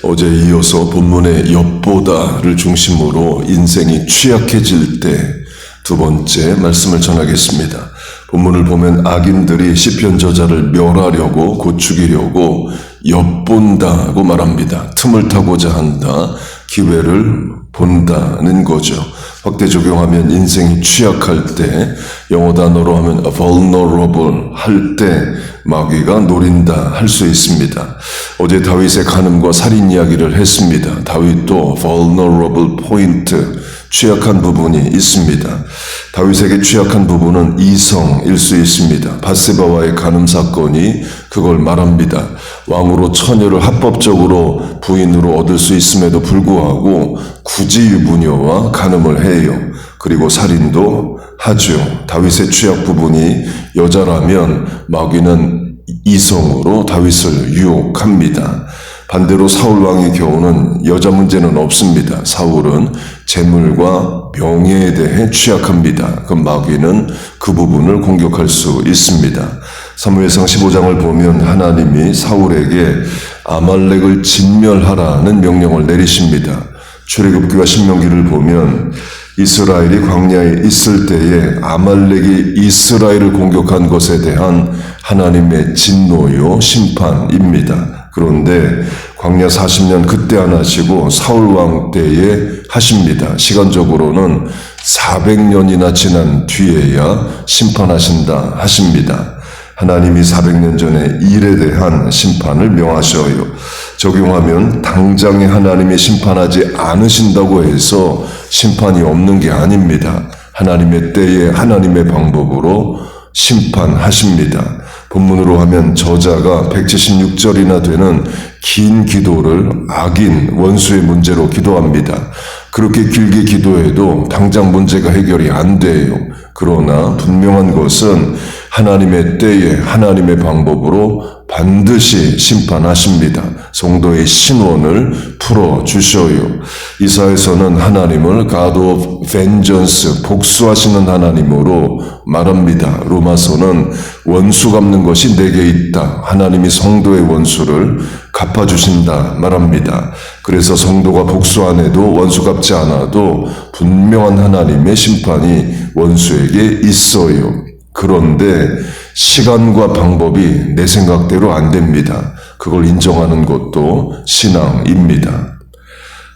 어제 이어서 본문의 엿보다를 중심으로 인생이 취약해질 때 두 번째 말씀을 전하겠습니다. 본문을 보면 악인들이 시편 저자를 멸하려고 곧 죽이려고 엿본다고 말합니다. 틈을 타고자 한다, 기회를 본다는 거죠. 확대 적용하면 인생이 취약할 때, 영어 단어로 하면 vulnerable 할 때 마귀가 노린다 할 수 있습니다. 어제 다윗의 간음과 살인 이야기를 했습니다. 다윗도 vulnerable point, 취약한 부분이 있습니다. 다윗에게 취약한 부분은 이성일 수 있습니다. 밧세바와의 간음 사건이 그걸 말합니다. 왕으로 처녀를 합법적으로 부인으로 얻을 수 있음에도 불구하고 굳이 유부녀와 간음을 해요. 그리고 살인도 하죠. 다윗의 취약 부분이 여자라면 마귀는 이성으로 다윗을 유혹합니다. 반대로 사울 왕의 경우는 여자 문제는 없습니다. 사울은 재물과 명예에 대해 취약합니다. 그 마귀는 그 부분을 공격할 수 있습니다. 사무엘상 15장을 보면 하나님이 사울에게 아말렉을 진멸하라는 명령을 내리십니다. 출애굽기와 신명기를 보면 이스라엘이 광야에 있을 때에 아말렉이 이스라엘을 공격한 것에 대한 하나님의 진노요 심판입니다. 그런데 광야 40년 그때 안 하시고 사울 왕 때에 하십니다. 시간적으로는 400년이나 지난 뒤에야 심판하신다 하십니다. 하나님이 400년 전에 일에 대한 심판을 명하셔요. 적용하면 당장에 하나님이 심판하지 않으신다고 해서 심판이 없는 게 아닙니다. 하나님의 때에 하나님의 방법으로 심판하십니다. 본문으로 하면 저자가 176절이나 되는 긴 기도를 악인, 원수의 문제로 기도합니다. 그렇게 길게 기도해도 당장 문제가 해결이 안 돼요. 그러나 분명한 것은 하나님의 때에 하나님의 방법으로 반드시 심판하십니다. 성도의 신원을 풀어주셔요. 이사에서는 하나님을 God of Vengeance, 복수하시는 하나님으로 말합니다. 로마서는 원수 갚는 것이 내게 있다. 하나님이 성도의 원수를 갚아주신다 말합니다. 그래서 성도가 복수 안 해도 원수 갚지 않아도 분명한 하나님의 심판이 원수에게 있어요. 그런데 시간과 방법이 내 생각대로 안 됩니다. 그걸 인정하는 것도 신앙입니다.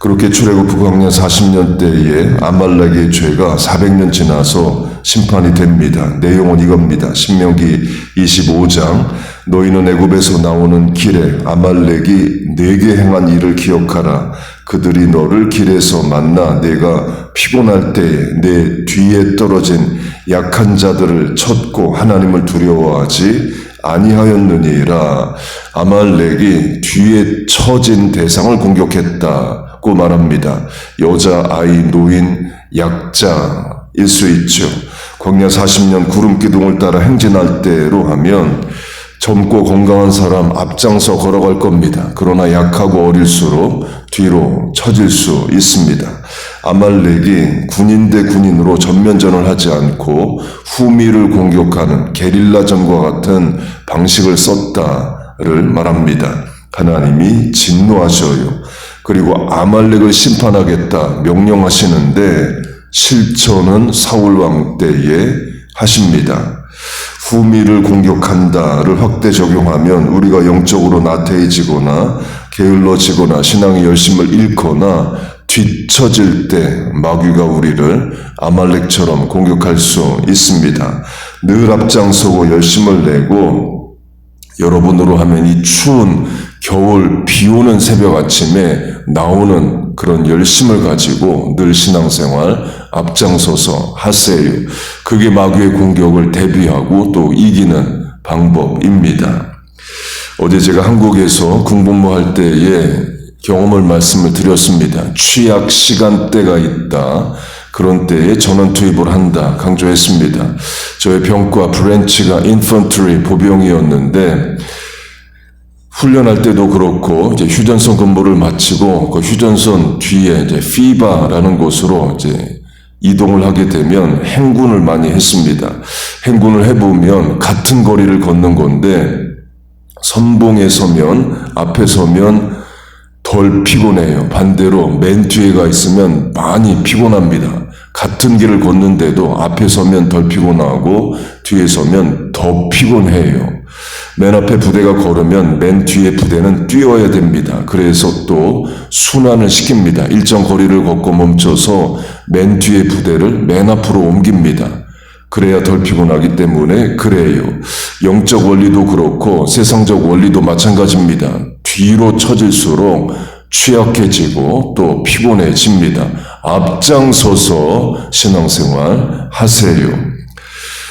그렇게 출애굽 광야 40년 때에 아말렉의 죄가 400년 지나서 심판이 됩니다. 내용은 이겁니다. 신명기 25장 너희는 애굽에서 나오는 길에 아말렉이 네게 행한 일을 기억하라. 그들이 너를 길에서 만나 내가 피곤할 때에 내 뒤에 떨어진 약한 자들을 쳤고 하나님을 두려워하지 아니하였느니라. 아말렉이 뒤에 처진 대상을 공격했다고 말합니다. 여자, 아이, 노인, 약자일 수 있죠. 광야 40년 구름 기둥을 따라 행진할 때로 하면 젊고 건강한 사람 앞장서 걸어갈 겁니다. 그러나 약하고 어릴수록 뒤로 처질 수 있습니다. 아말렉이 군인 대 군인으로 전면전을 하지 않고 후미를 공격하는 게릴라전과 같은 방식을 썼다를 말합니다. 하나님이 진노하셔요. 그리고 아말렉을 심판하겠다 명령하시는데 실천은 사울 왕 때에 하십니다. 후미를 공격한다를 확대 적용하면 우리가 영적으로 나태해지거나 게을러지거나 신앙의 열심을 잃거나 뒤처질 때 마귀가 우리를 아말렉처럼 공격할 수 있습니다. 늘 앞장서고 열심을 내고 여러분으로 하면 이 추운 겨울 비 오는 새벽 아침에 나오는 그런 열심을 가지고 늘 신앙생활 앞장서서 하세요. 그게 마귀의 공격을 대비하고 또 이기는 방법입니다. 어제 제가 한국에서 군복무할 때에 경험을 말씀을 드렸습니다. 취약 시간대가 있다. 그런 때에 전원 투입을 한다 강조했습니다. 저의 병과 브랜치가 인펀트리 보병이었는데 훈련할 때도 그렇고 이제 휴전선 근무를 마치고 그 휴전선 뒤에 이제 피바라는 곳으로 이제 이동을 하게 되면 행군을 많이 했습니다. 행군을 해보면 같은 거리를 걷는 건데 선봉에 서면 앞에 서면 더 덜 피곤해요. 반대로 맨 뒤에 가 있으면 많이 피곤합니다. 같은 길을 걷는데도 앞에 서면 덜 피곤하고 뒤에 서면 더 피곤해요. 맨 앞에 부대가 걸으면 맨 뒤에 부대는 뛰어야 됩니다. 그래서 또 순환을 시킵니다. 일정 거리를 걷고 멈춰서 맨 뒤에 부대를 맨 앞으로 옮깁니다. 그래야 덜 피곤하기 때문에 그래요. 영적 원리도 그렇고 세상적 원리도 마찬가지입니다. 뒤로 처질수록 취약해지고 또 피곤해집니다. 앞장서서 신앙생활 하세요.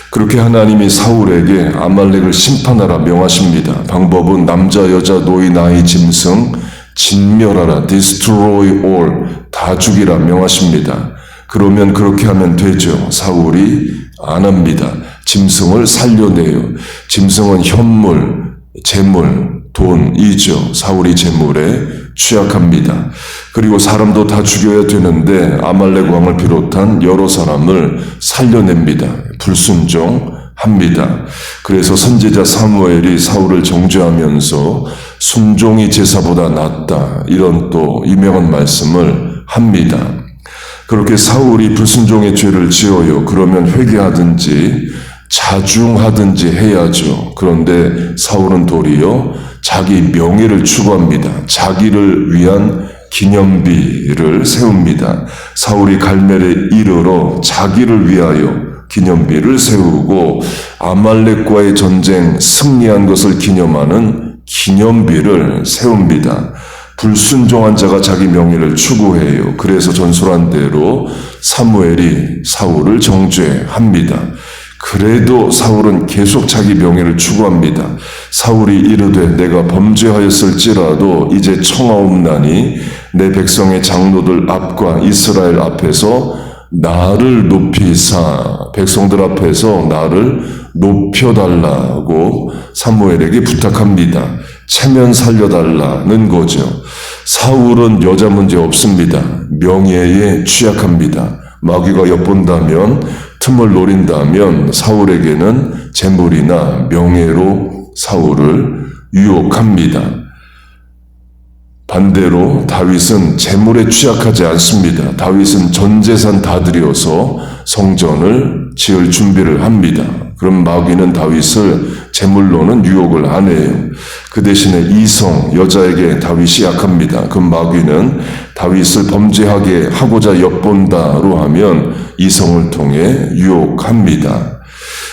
그렇게 하나님이 사울에게 아말렉을 심판하라 명하십니다. 방법은 남자, 여자, 노인, 아이, 짐승 진멸하라, destroy all, 다 죽이라 명하십니다. 그러면 그렇게 하면 되죠. 사울이 안 합니다. 짐승을 살려내요. 짐승은 현물, 재물, 돈이죠. 사울이 재물에 취약합니다. 그리고 사람도 다 죽여야 되는데 아말렉 왕을 비롯한 여러 사람을 살려냅니다. 불순종합니다. 그래서 선지자 사무엘이 사울을 정죄하면서 순종이 제사보다 낫다, 이런 또 유명한 말씀을 합니다. 그렇게 사울이 불순종의 죄를 지어요. 그러면 회개하든지 자중하든지 해야죠. 그런데 사울은 도리어 자기 명예를 추구합니다. 자기를 위한 기념비를 세웁니다. 사울이 갈멜에 이르러 자기를 위하여 기념비를 세우고 아말렉과의 전쟁 승리한 것을 기념하는 기념비를 세웁니다. 불순종한 자가 자기 명예를 추구해요. 그래서 전술한 대로 사무엘이 사울을 정죄합니다. 그래도 사울은 계속 자기 명예를 추구합니다. 사울이 이르되 내가 범죄하였을지라도 이제 청하옵나니 내 백성의 장로들 앞과 이스라엘 앞에서 나를 높이사, 백성들 앞에서 나를 높여달라고 사무엘에게 부탁합니다. 체면 살려달라는 거죠. 사울은 여자 문제 없습니다. 명예에 취약합니다. 마귀가 엿본다면, 틈을 노린다면 사울에게는 재물이나 명예로 사울을 유혹합니다. 반대로 다윗은 재물에 취약하지 않습니다. 다윗은 전 재산 다 들여서 성전을 지을 준비를 합니다. 그럼 마귀는 다윗을 재물로는 유혹을 안 해요. 그 대신에 이성, 여자에게 다윗이 약합니다. 그럼 마귀는 다윗을 범죄하게 하고자 엿본다로 하면 이성을 통해 유혹합니다.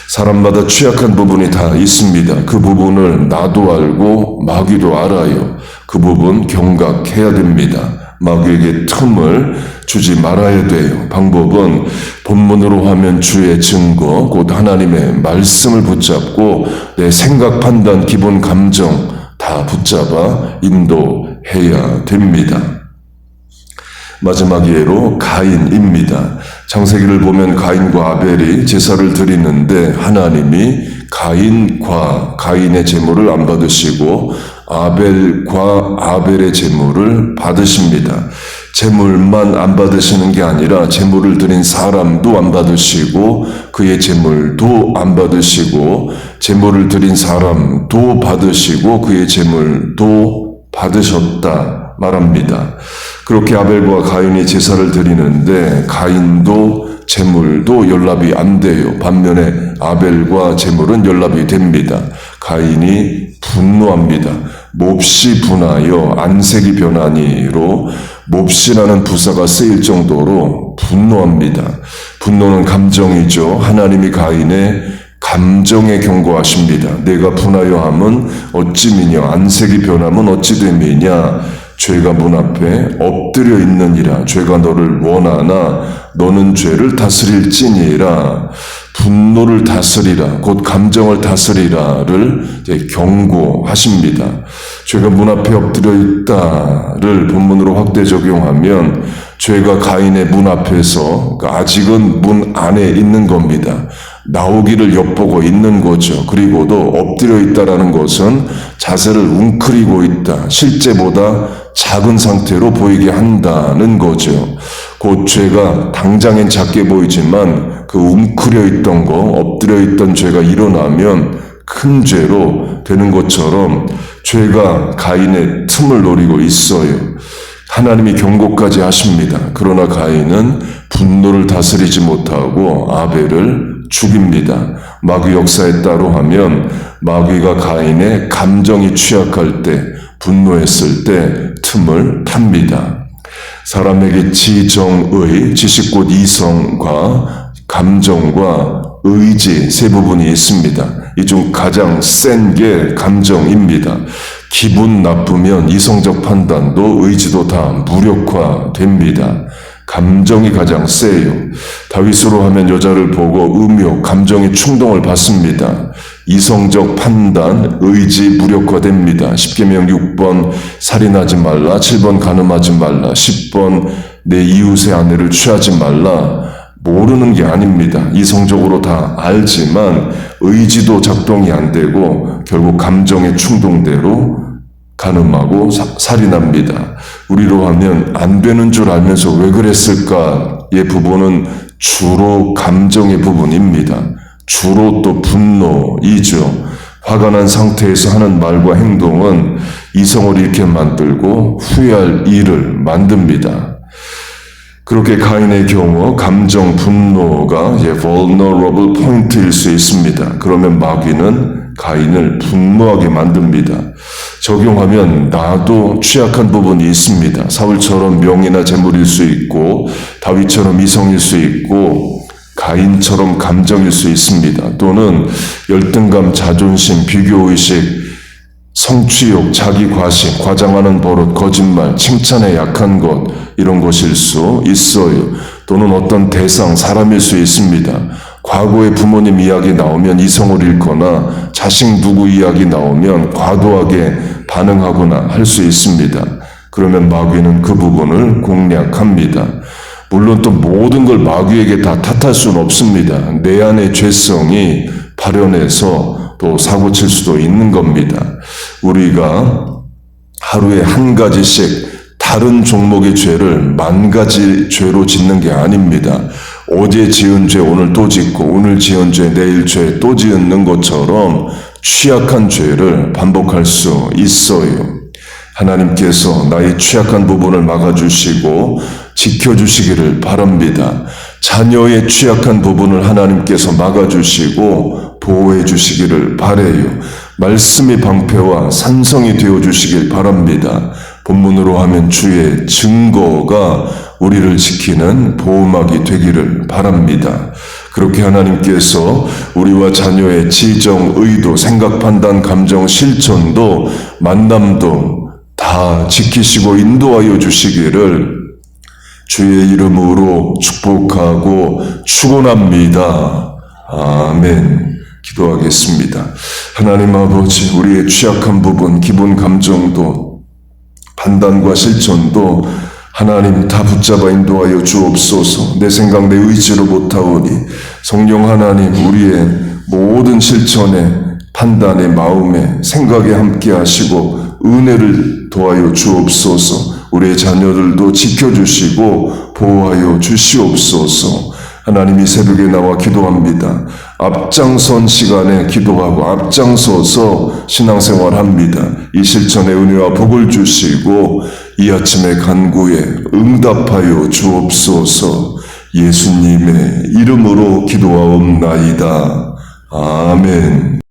사람마다 취약한 부분이 다 있습니다. 그 부분을 나도 알고 마귀도 알아요. 그 부분 경각해야 됩니다. 마귀에게 틈을 주지 말아야 돼요. 방법은 본문으로 하면 주의 증거, 곧 하나님의 말씀을 붙잡고 내 생각, 판단, 기본, 감정 다 붙잡아 인도해야 됩니다. 마지막 예로 가인입니다. 창세기를 보면 가인과 아벨이 제사를 드리는데 하나님이 가인의 제물을 안 받으시고 아벨과 아벨의 제물을 받으십니다. 제물만 안 받으시는 게 아니라 제물을 드린 사람도 안 받으시고 그의 제물도 안 받으시고 제물을 드린 사람도 받으시고 그의 제물도 받으셨다 말합니다. 그렇게 아벨과 가인이 제사를 드리는데 가인도 제물도 연락이 안 돼요. 반면에 아벨과 제물은 연락이 됩니다. 가인이 분노합니다. 몹시 분하여 안색이 변하니로 몹시라는 부사가 쓰일 정도로 분노합니다. 분노는 감정이죠. 하나님이 가인의 감정에 경고하십니다. 내가 분하여 함은 어찌 미냐, 안색이 변하면 어찌 됨이냐. 죄가 문 앞에 엎드려 있느니라. 죄가 너를 원하나 너는 죄를 다스릴지니라. 분노를 다스리라, 곧 감정을 다스리라를 경고하십니다. 죄가 문 앞에 엎드려 있다를 본문으로 확대 적용하면 죄가 가인의 문 앞에서, 아직은 문 안에 있는 겁니다. 나오기를 엿보고 있는 거죠. 그리고도 엎드려 있다라는 것은 자세를 웅크리고 있다, 실제보다 작은 상태로 보이게 한다는 거죠. 곧 죄가 당장엔 작게 보이지만 그 웅크려 있던 거, 엎드려 있던 죄가 일어나면 큰 죄로 되는 것처럼 죄가 가인의 틈을 노리고 있어요. 하나님이 경고까지 하십니다. 그러나 가인은 분노를 다스리지 못하고 아벨을 죽입니다. 마귀 역사에 따로 하면 마귀가 가인의 감정이 취약할 때, 분노했을 때 틈을 탑니다. 사람에게 지정의, 지식 곧 이성과 감정과 의지 세 부분이 있습니다. 이 중 가장 센 게 감정입니다. 기분 나쁘면 이성적 판단도 의지도 다 무력화됩니다. 감정이 가장 세요. 다윗으로 하면 여자를 보고 음욕, 감정의 충동을 받습니다. 이성적 판단, 의지 무력화됩니다. 10계명 6번 살인하지 말라, 7번 간음하지 말라, 10번 내 이웃의 아내를 취하지 말라. 모르는 게 아닙니다. 이성적으로 다 알지만 의지도 작동이 안 되고 결국 감정의 충동대로 간음하고 살인합니다. 우리로 하면 안 되는 줄 알면서 왜 그랬을까의 부분은 주로 감정의 부분입니다. 주로 또 분노이죠. 화가 난 상태에서 하는 말과 행동은 이성을 잃게 만들고 후회할 일을 만듭니다. 그렇게 가인의 경우 감정 분노가 vulnerable 포인트일 수 있습니다. 그러면 마귀는 가인을 분노하게 만듭니다. 적용하면 나도 취약한 부분이 있습니다. 사울처럼 명예나 재물일 수 있고 다윗처럼 이성일 수 있고 가인처럼 감정일 수 있습니다. 또는 열등감, 자존심, 비교의식, 성취욕, 자기 과시, 과장하는 버릇, 거짓말, 칭찬에 약한 것 이런 것일 수 있어요. 또는 어떤 대상, 사람일 수 있습니다. 과거의 부모님 이야기 나오면 이성을 잃거나 자식 누구 이야기 나오면 과도하게 반응하거나 할 수 있습니다. 그러면 마귀는 그 부분을 공략합니다. 물론 또 모든 걸 마귀에게 다 탓할 수는 없습니다. 내 안의 죄성이 발현해서 또 사고칠 수도 있는 겁니다. 우리가 하루에 한 가지씩 다른 종목의 죄를 만 가지 죄로 짓는 게 아닙니다. 어제 지은 죄 오늘 또 짓고 오늘 지은 죄 내일 죄 또 짓는 것처럼 취약한 죄를 반복할 수 있어요. 하나님께서 나의 취약한 부분을 막아주시고 지켜주시기를 바랍니다. 자녀의 취약한 부분을 하나님께서 막아주시고 보호해 주시기를 바라요. 말씀의 방패와 산성이 되어주시길 바랍니다. 본문으로 하면 주의 증거가 우리를 지키는 보호막이 되기를 바랍니다. 그렇게 하나님께서 우리와 자녀의 지정, 의도, 생각, 판단, 감정, 실천도 만남도 다 지키시고 인도하여 주시기를 주의 이름으로 축복하고 축원합니다. 아멘. 기도하겠습니다. 하나님 아버지, 우리의 취약한 부분, 기본 감정도 판단과 실천도 하나님 다 붙잡아 인도하여 주옵소서. 내 생각 내 의지로 못하오니 성령 하나님 우리의 모든 실천에 판단에 마음에 생각에 함께 하시고 은혜를 도하여 주옵소서. 우리의 자녀들도 지켜주시고 보호하여 주시옵소서. 하나님이 새벽에 나와 기도합니다. 앞장선 시간에 기도하고 앞장서서 신앙생활합니다. 이 실천의 은혜와 복을 주시고 이 아침의 간구에 응답하여 주옵소서. 예수님의 이름으로 기도하옵나이다. 아멘.